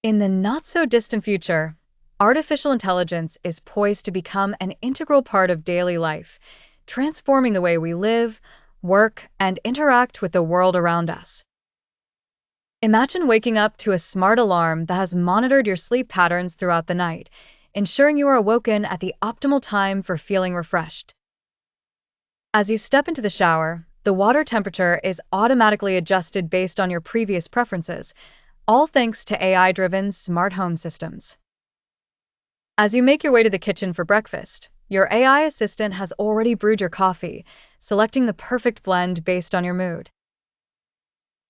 In the not-so-distant future, artificial intelligence is poised to become an integral part of daily life, transforming the way we live, work, and interact with the world around us. Imagine waking up to a smart alarm that has monitored your sleep patterns throughout the night, ensuring you are awoken at the optimal time for feeling refreshed. As you step into the shower, the water temperature is automatically adjusted based on your previous preferences, all thanks to AI-driven smart home systems. As you make your way to the kitchen for breakfast, your AI assistant has already brewed your coffee, selecting the perfect blend based on your mood.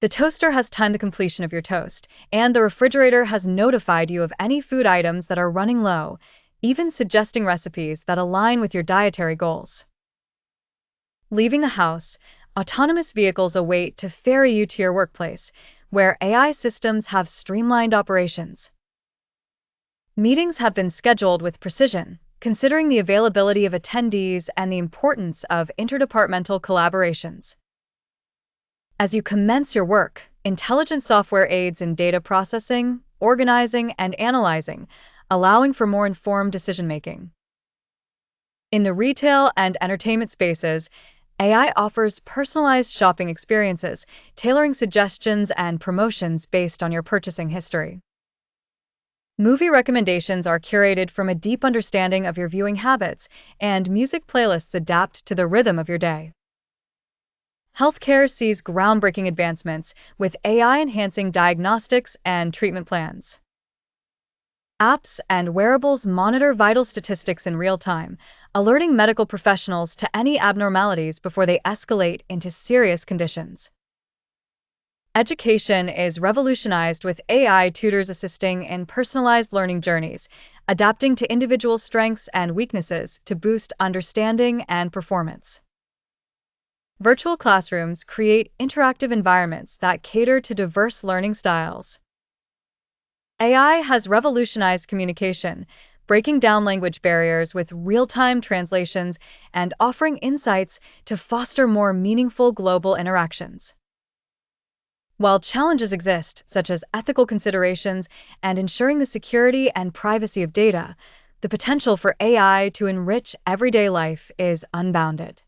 The toaster has timed the completion of your toast, and the refrigerator has notified you of any food items that are running low, even suggesting recipes that align with your dietary goals. Leaving the house, autonomous vehicles await to ferry you to your workplace, where AI systems have streamlined operations. Meetings have been scheduled with precision, considering the availability of attendees and the importance of interdepartmental collaborations. As you commence your work, intelligent software aids in data processing, organizing, and analyzing, allowing for more informed decision-making. In the retail and entertainment spaces, AI offers personalized shopping experiences, tailoring suggestions and promotions based on your purchasing history. Movie recommendations are curated from a deep understanding of your viewing habits, and music playlists adapt to the rhythm of your day. Healthcare sees groundbreaking advancements, with AI enhancing diagnostics and treatment plans. Apps and wearables monitor vital statistics in real time, alerting medical professionals to any abnormalities before they escalate into serious conditions. Education is revolutionized with AI tutors assisting in personalized learning journeys, adapting to individual strengths and weaknesses to boost understanding and performance. Virtual classrooms create interactive environments that cater to diverse learning styles. AI has revolutionized communication, breaking down language barriers with real-time translations and offering insights to foster more meaningful global interactions. While challenges exist, such as ethical considerations and ensuring the security and privacy of data, the potential for AI to enrich everyday life is unbounded.